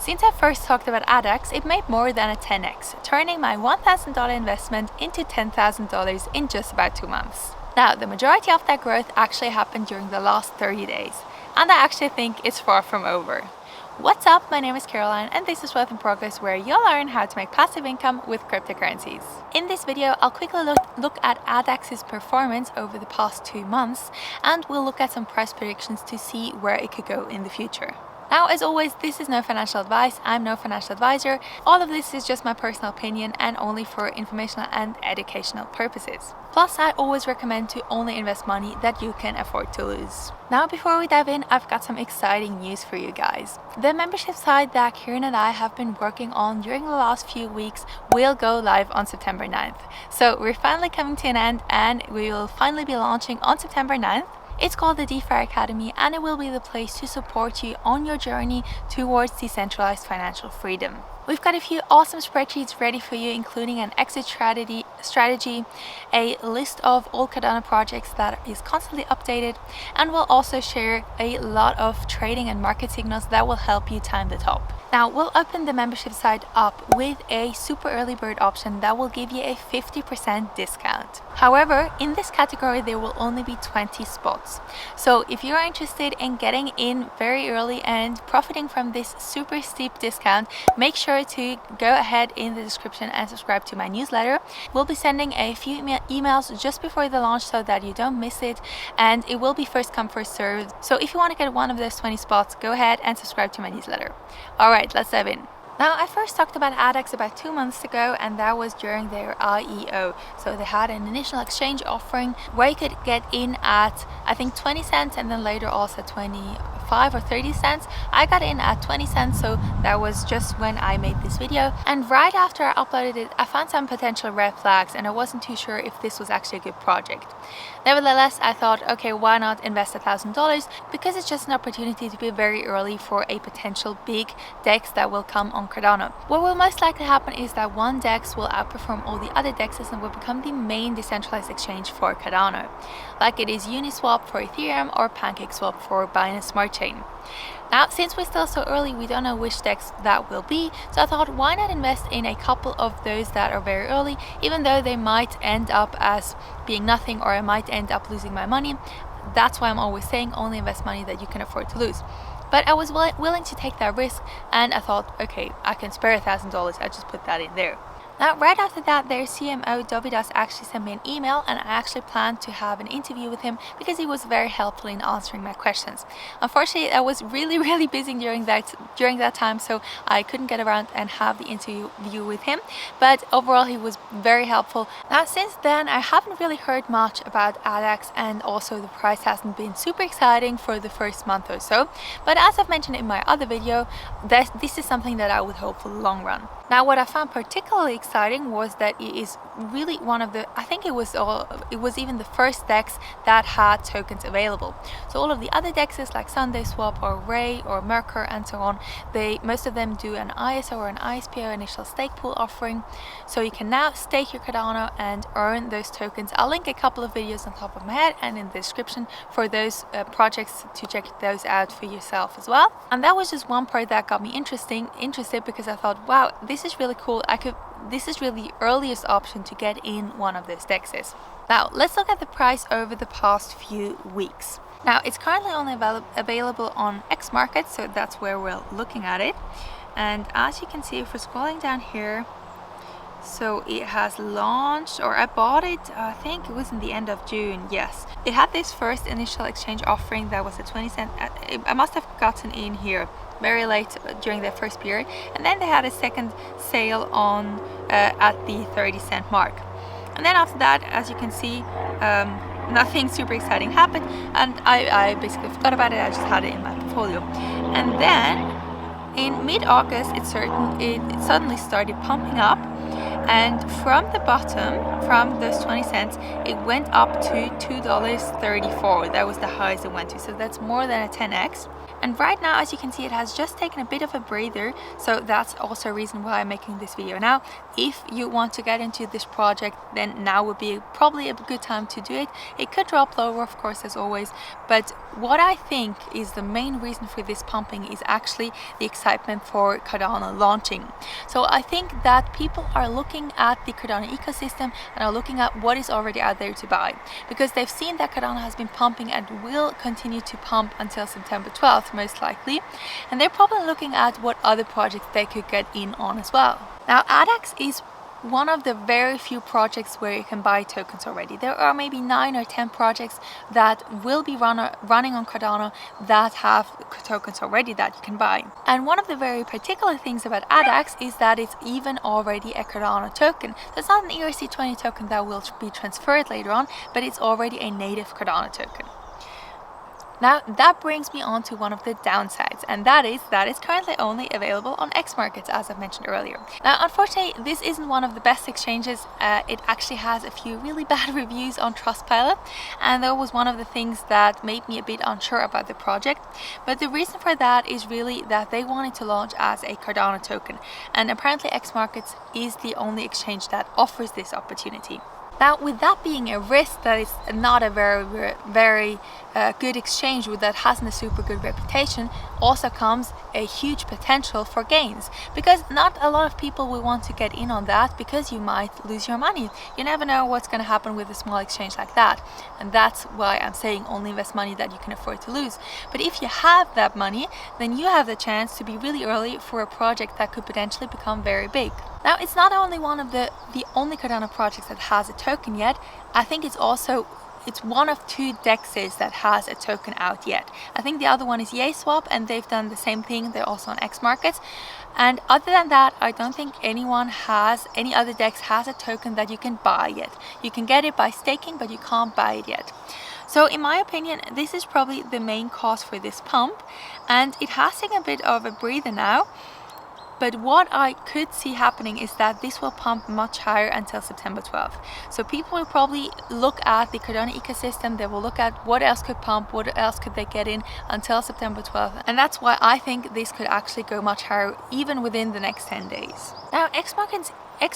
Since I first talked about Adax, it made more than a 10x, turning my $1,000 investment into $10,000 in just about 2 months. Now, the majority of that growth actually happened during the last 30 days, and I actually think it's far from over. What's up? My name is Caroline and this is Wealth in Progress, where you'll learn how to make passive income with cryptocurrencies. In this video, I'll quickly look at Adax's performance over the past 2 months, and we'll look at some price predictions to see where it could go in the future. Now, as always, this is no financial advice. I'm no financial advisor. All of this is just my personal opinion and only for informational and educational purposes. Plus, I always recommend to only invest money that you can afford to lose. Now, before we dive in, I've got some exciting news for you guys. The membership site that Kieran and I have been working on during the last few weeks will go live on September 9th. So we're finally coming to an end, and we will finally be launching on September 9th. It's called the DeFi Academy, and it will be the place to support you on your journey towards decentralized financial freedom. We've got a few awesome spreadsheets ready for you, including an exit strategy, a list of all Cardano projects that is constantly updated, and we'll also share a lot of trading and market signals that will help you time the top. Now, we'll open the membership site up with a super early bird option that will give you a 50% discount. However, in this category, there will only be 20 spots. So if you're interested in getting in very early and profiting from this super steep discount, make sure to go ahead in the description and subscribe to my newsletter. We'll be sending a few emails just before the launch so that you don't miss it, and it will be first come first served. So if you want to get one of those 20 spots, go ahead and subscribe to my newsletter. Alright, let's dive in. Now, I first talked about Adax about 2 months ago, and that was during their IEO. So they had an initial exchange offering where you could get in at, I think, 20 cents and then later also 25 or 30 cents. I got in at 20 cents, so that was just when I made this video. And right after I uploaded it, I found some potential red flags and I wasn't too sure if this was actually a good project. Nevertheless, I thought, okay, why not invest $1,000, because it's just an opportunity to be very early for a potential big DEX that will come on Cardano. What will most likely happen is that one DEX will outperform all the other DEXs and will become the main decentralized exchange for Cardano, like it is Uniswap for Ethereum or PancakeSwap for Binance Smart Chain. Now, since we're still so early, we don't know which DEX that will be, so I thought, why not invest in a couple of those that are very early, even though they might end up as being nothing or I might end up losing my money. That's why I'm always saying only invest money that you can afford to lose. But I was willing to take that risk, and I thought, okay, I can spare $1,000, I just put that in there. Now, right after that, their CMO Dovidas actually sent me an email, and I actually planned to have an interview with him because he was very helpful in answering my questions. Unfortunately, I was really busy during that time, so I couldn't get around and have the interview with him. But overall, he was very helpful. Now, since then, I haven't really heard much about Adax, and also the price hasn't been super exciting for the first month or so. But as I've mentioned in my other video, this is something that I would hope for the long run. Now, what I found particularly exciting was that it is really one of the, I think it was even the first DEX that had tokens available. So all of the other DEXs like SundaySwap or Ray or Merkur and so on, most of them do an ISO or an ISPO, initial stake pool offering. So you can now stake your Cardano and earn those tokens. I'll link a couple of videos on top of my head and in the description for those projects to check those out for yourself as well. And that was just one part that got me interested because I thought, wow, this is really cool. This is really the earliest option to get in one of those DEXs. Now, let's look at the price over the past few weeks. Now, it's currently only available on X Market, so that's where we're looking at it. And as you can see, if we're scrolling down here, so it has launched, or I bought it, I think it was in the end of June, yes. It had this first initial exchange offering that was a 20 cent. I must have gotten in here very late during the first period, and then they had a second sale on at the 30 cent mark. And then after that, as you can see, nothing super exciting happened, and I basically forgot about it. I just had it in my portfolio. And then in mid-August, it suddenly started pumping up, and from the bottom, from those 20 cents, it went up to $2.34. That was the highest it went to, so that's more than a 10x. And right now, as you can see, it has just taken a bit of a breather, so that's also a reason why I'm making this video now. If you want to get into this project, then now would be probably a good time to do it. It could drop lower, of course, as always, but what I think is the main reason for this pumping is actually the excitement for Cardano launching. So I think that people are looking at the Cardano ecosystem and are looking at what is already out there to buy, because they've seen that Cardano has been pumping and will continue to pump until September 12th, most likely, and they're probably looking at what other projects they could get in on as well. Now, Adax is one of the very few projects where you can buy tokens already. There are maybe 9 or 10 projects that will be running on Cardano that have tokens already that you can buy. And one of the very particular things about Adax is that it's even already a Cardano token. So it's not an ERC20 token that will be transferred later on, but it's already a native Cardano token. Now that brings me on to one of the downsides, and that is currently only available on X markets, as I've mentioned earlier. Now unfortunately, this isn't one of the best exchanges. It actually has a few really bad reviews on Trustpilot, and that was one of the things that made me a bit unsure about the project. But the reason for that is really that they wanted to launch as a Cardano token, and apparently X markets is the only exchange that offers this opportunity. Now, with that being a risk that is not a very good exchange that hasn't a super good reputation, also comes a huge potential for gains, because not a lot of people will want to get in on that, because you might lose your money. You never know what's going to happen with a small exchange like that, and that's why I'm saying only invest money that you can afford to lose. But if you have that money, then you have the chance to be really early for a project that could potentially become very big. Now, it's not only one of the only Cardano projects that has a token yet. I think it's one of 2 DEXs that has a token out yet. I think the other one is YaySwap, and they've done the same thing. They're also on X markets. And other than that, I don't think any other DEX has a token that you can buy yet. You can get it by staking, but you can't buy it yet. So in my opinion, this is probably the main cause for this pump, and it has taken a bit of a breather now. But what I could see happening is that this will pump much higher until September 12th. So people will probably look at the Cardano ecosystem, they will look at what else could pump, what else could they get in until September 12th. And that's why I think this could actually go much higher even within the next 10 days. Now, X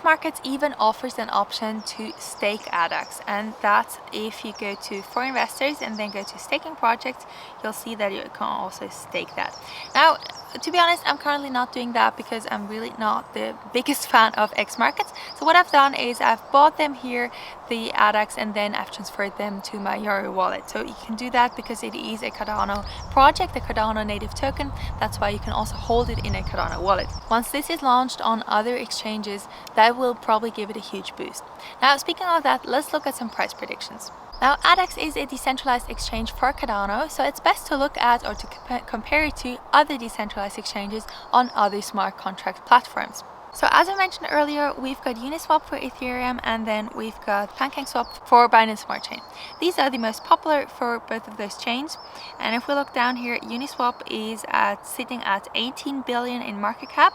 markets even offers an option to stake Adax, and that's if you go to for investors and then go to staking projects, you'll see that you can also stake that. Now, to be honest, I'm currently not doing that because I'm really not the biggest fan of X markets. So what I've done is I've bought them here, the Adax, and then I've transferred them to my Yari wallet. So you can do that because it is a Cardano project, a Cardano native token. That's why you can also hold it in a Cardano wallet. Once this is launched on other exchanges, that will probably give it a huge boost. Now, speaking of that, let's look at some price predictions. Now, Adax is a decentralized exchange for Cardano, so it's best to look at or to compare it to other decentralized exchanges on other smart contract platforms. So as I mentioned earlier, we've got Uniswap for Ethereum, and then we've got PancakeSwap for Binance Smart Chain. These are the most popular for both of those chains. And if we look down here, Uniswap is sitting at 18 billion in market cap,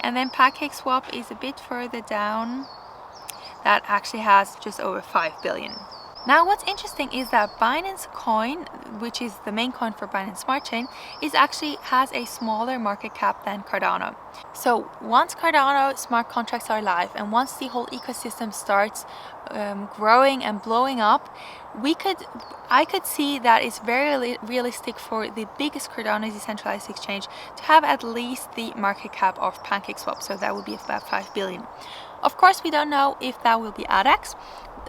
and then PancakeSwap is a bit further down. That actually has just over 5 billion. Now, what's interesting is that Binance Coin, which is the main coin for Binance Smart Chain, has a smaller market cap than Cardano. So once Cardano smart contracts are live, and once the whole ecosystem starts growing and blowing up, I could see that it's very realistic for the biggest Cardano decentralized exchange to have at least the market cap of PancakeSwap. So that would be about 5 billion. Of course, we don't know if that will be Adax.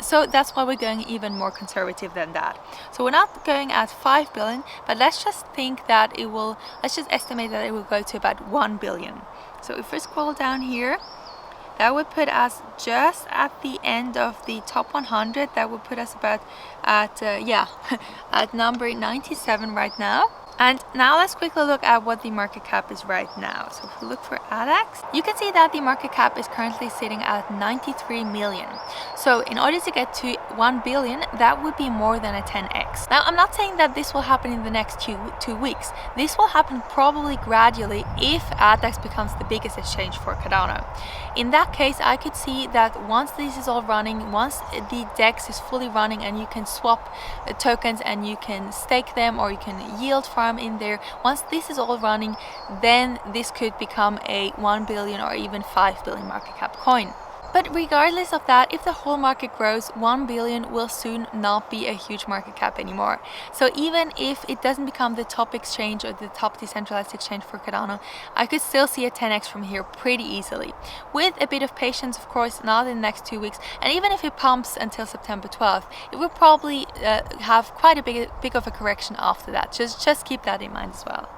So that's why we're going even more conservative than that. So we're not going at 5 billion, but let's just estimate that it will go to about 1 billion. So if we scroll down here, that would put us just at the end of the top 100. That would put us about at at number 97 right now. And now let's quickly look at what the market cap is right now. So if we look for Adax, you can see that the market cap is currently sitting at 93 million. So in order to get to 1 billion, that would be more than a 10x. Now, I'm not saying that this will happen in the next two weeks. This will happen probably gradually if Adax becomes the biggest exchange for Cardano. In that case, I could see that once this is all running, once the DEX is fully running and you can swap tokens and you can stake them or you can yield farm farm in there, once this is all running, then this could become a 1 billion or even 5 billion market cap coin. But regardless of that, if the whole market grows, 1 billion will soon not be a huge market cap anymore. So even if it doesn't become the top exchange or the top decentralized exchange for Cardano, I could still see a 10x from here pretty easily. With a bit of patience, of course, not in the next 2 weeks, and even if it pumps until September 12th, it will probably have quite a big of a correction after that. Just keep that in mind as well.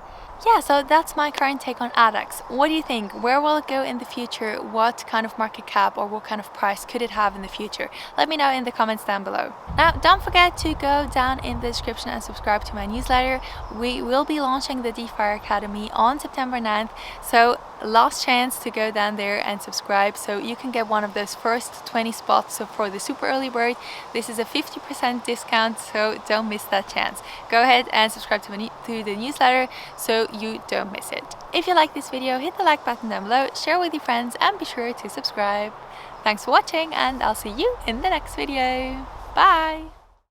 Yeah, so that's my current take on Adax. What do you think? Where will it go in the future? What kind of market cap or what kind of price could it have in the future? Let me know in the comments down below. Now, don't forget to go down in the description and subscribe to my newsletter. We will be launching the DeFi Academy on September 9th, so last chance to go down there and subscribe so you can get one of those first 20 spots. So for the super early bird, this is a 50% discount, so don't miss that chance. Go ahead and subscribe to the newsletter so you don't miss it. If you like this video, hit the like button down below, share with your friends, and be sure to subscribe. Thanks for watching, and I'll see you in the next video. Bye!